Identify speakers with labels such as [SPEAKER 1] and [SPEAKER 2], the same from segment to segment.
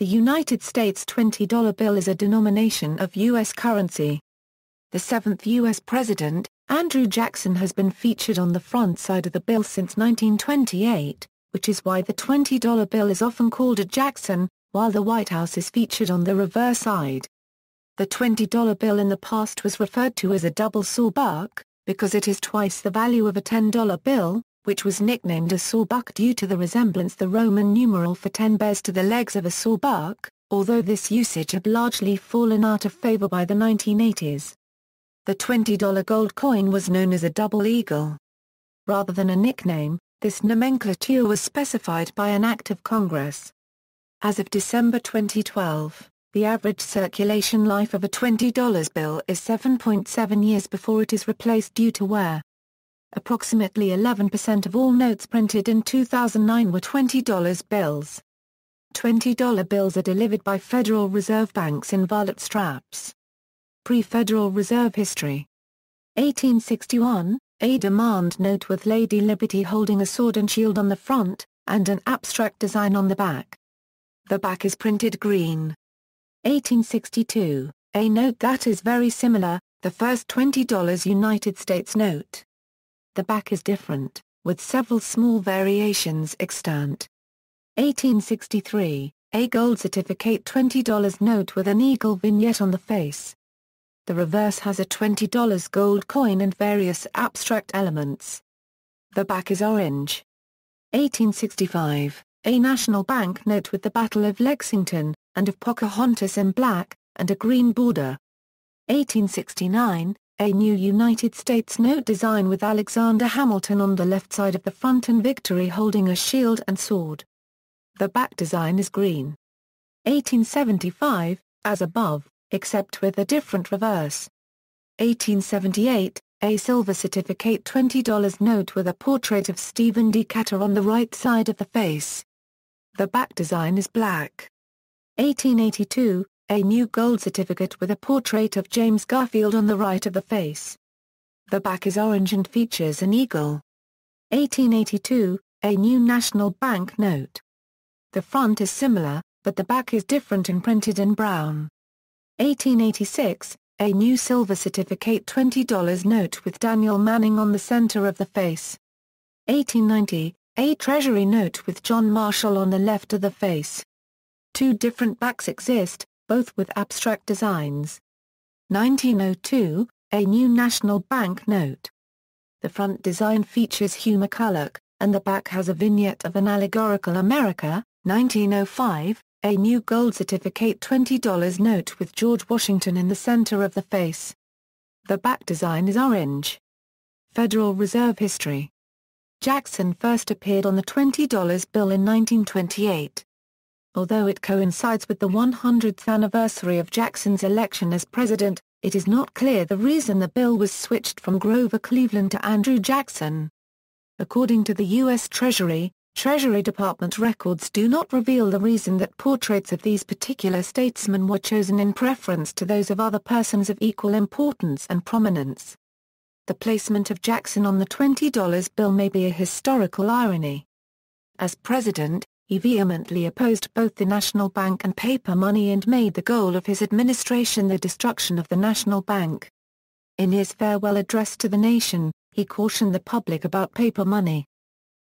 [SPEAKER 1] The United States $20 bill is a denomination of U.S. currency. The seventh U.S. President, Andrew Jackson, has been featured on the front side of the bill since 1928, which is why the $20 bill is often called a Jackson, while the White House is featured on the reverse side. The $20 bill in the past was referred to as a double-sawbuck, because it is twice the value of a $10 bill, which was nicknamed a sawbuck due to the resemblance the Roman numeral for 10 bears to the legs of a sawbuck, although this usage had largely fallen out of favor by the 1980s. The $20 gold coin was known as a double eagle. Rather than a nickname, this nomenclature was specified by an act of Congress. As of December 2012, the average circulation life of a $20 bill is 7.7 years before it is replaced due to wear. Approximately 11% of all notes printed in 2009 were $20 bills. $20 bills are delivered by Federal Reserve banks in wallet straps. Pre-Federal Reserve history. 1861, a demand note with Lady Liberty holding a sword and shield on the front, and an abstract design on the back. The back is printed green. 1862, a note that is very similar, the first $20 United States note. The back is different, with several small variations extant. 1863, a gold certificate $20 note with an eagle vignette on the face. The reverse has a $20 gold coin and various abstract elements. The back is orange. 1865, a national bank note with the Battle of Lexington, and of Pocahontas in black, and a green border. 1869, a new United States note design with Alexander Hamilton on the left side of the front and Victory holding a shield and sword. The back design is green. 1875, as above, except with a different reverse. 1878, a silver certificate $20 note with a portrait of Stephen Decatur on the right side of the face. The back design is black. 1882, a new gold certificate with a portrait of James Garfield on the right of the face. The back is orange and features an eagle. 1882, a new national bank note. The front is similar, but the back is different and printed in brown. 1886, a new silver certificate $20 note with Daniel Manning on the center of the face. 1890, a Treasury Note with John Marshall on the left of the face. Two different backs exist, both with abstract designs. 1902, a new national bank note. The front design features Hugh McCulloch, and the back has a vignette of an allegorical America. 1905, a new gold certificate $20 note with George Washington in the center of the face. The back design is orange. Federal Reserve history. Jackson first appeared on the $20 bill in 1928. Although it coincides with the 100th anniversary of Jackson's election as president, it is not clear the reason the bill was switched from Grover Cleveland to Andrew Jackson. According to the U.S. Treasury Department records do not reveal the reason that portraits of these particular statesmen were chosen in preference to those of other persons of equal importance and prominence. The placement of Jackson on the $20 bill may be a historical irony. As president, he vehemently opposed both the national bank and paper money and made the goal of his administration the destruction of the national bank. In his farewell address to the nation, he cautioned the public about paper money.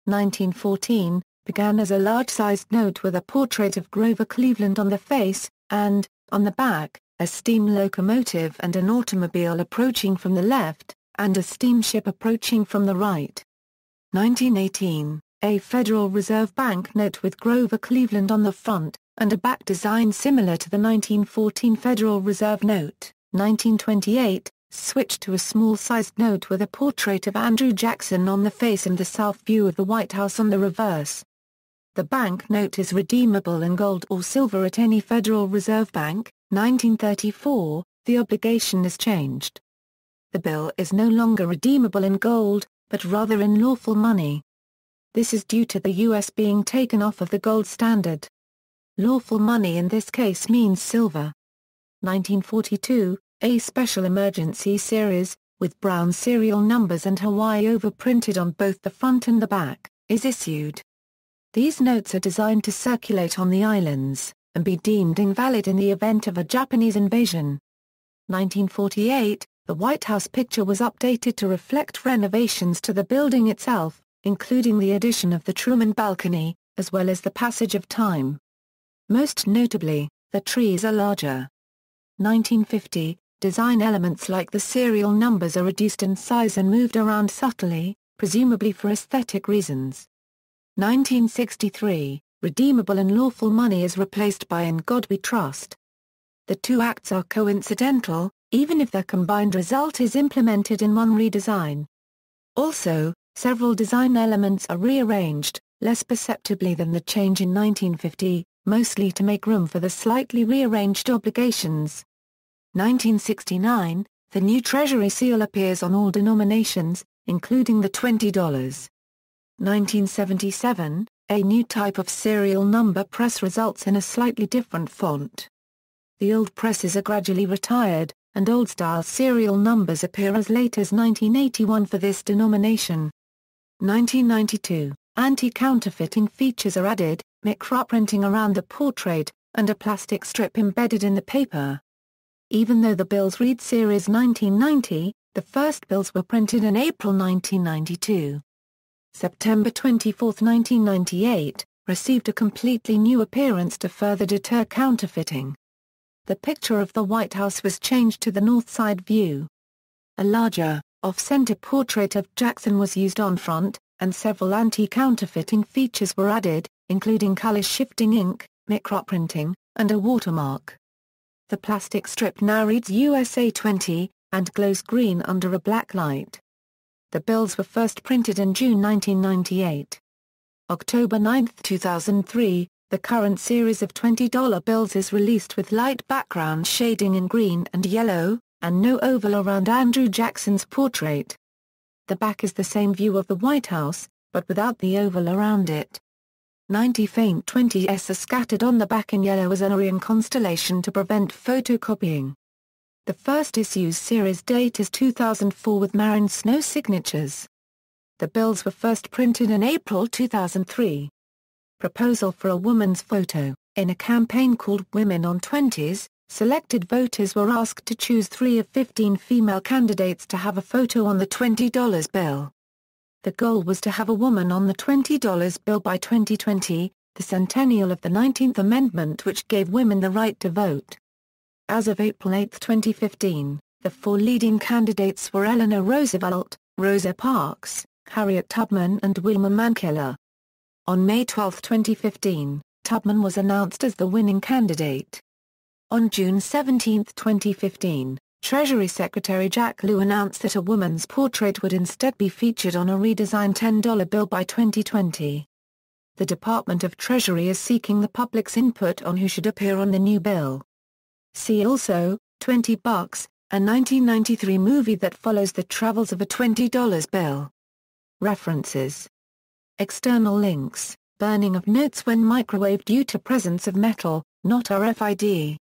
[SPEAKER 1] 1914, began as a large-sized note with a portrait of Grover Cleveland on the face, and, on the back, a steam locomotive and an automobile approaching from the left, and a steamship approaching from the right. 1918, a Federal Reserve bank note with Grover Cleveland on the front, and a back design similar to the 1914 Federal Reserve note. 1928, switched to a small-sized note with a portrait of Andrew Jackson on the face and the south view of the White House on the reverse. The bank note is redeemable in gold or silver at any Federal Reserve bank. 1934, the obligation is changed. The bill is no longer redeemable in gold, but rather in lawful money. This is due to the U.S. being taken off of the gold standard. Lawful money in this case means silver. 1942, a special emergency series, with brown serial numbers and Hawaii overprinted on both the front and the back, is issued. These notes are designed to circulate on the islands, and be deemed invalid in the event of a Japanese invasion. 1948, the White House picture was updated to reflect renovations to the building itself, including the addition of the Truman balcony, as well as the passage of time. Most notably, the trees are larger. 1950, design elements like the serial numbers are reduced in size and moved around subtly, presumably for aesthetic reasons. 1963, redeemable and lawful money is replaced by In God We Trust. The two acts are coincidental, even if their combined result is implemented in one redesign. Also, several design elements are rearranged, less perceptibly than the change in 1950, mostly to make room for the slightly rearranged obligations. 1969, the new Treasury seal appears on all denominations, including the $20. 1977, a new type of serial number press results in a slightly different font. The old presses are gradually retired, and old-style serial numbers appear as late as 1981 for this denomination. 1992, anti-counterfeiting features are added, microprinting around the portrait, and a plastic strip embedded in the paper. Even though the bills read Series 1990, the first bills were printed in April 1992. September 24, 1998, received a completely new appearance to further deter counterfeiting. The picture of the White House was changed to the north side view. A larger, off-center portrait of Jackson was used on front, and several anti-counterfeiting features were added, including color-shifting ink, microprinting, and a watermark. The plastic strip now reads USA 20, and glows green under a black light. The bills were first printed in June 1998. October 9, 2003, the current series of $20 bills is released with light background shading in green and yellow, and no oval around Andrew Jackson's portrait. The back is the same view of the White House, but without the oval around it. 90 faint 20s are scattered on the back in yellow as an Orion constellation to prevent photocopying. The first issue's series date is 2004 with Marin Snow signatures. The bills were first printed in April 2003. Proposal for a woman's photo. In a campaign called Women on 20s, selected voters were asked to choose 3 of 15 female candidates to have a photo on the $20 bill. The goal was to have a woman on the $20 bill by 2020, the centennial of the 19th Amendment, which gave women the right to vote. As of April 8, 2015, the 4 leading candidates were Eleanor Roosevelt, Rosa Parks, Harriet Tubman and Wilma Mankiller. On May 12, 2015, Tubman was announced as the winning candidate. On June 17, 2015, Treasury Secretary Jack Lew announced that a woman's portrait would instead be featured on a redesigned $10 bill by 2020. The Department of Treasury is seeking the public's input on who should appear on the new bill. See also, $20, a 1993 movie that follows the travels of a $20 bill. References. External links, burning of notes when microwaved due to presence of metal, not RFID.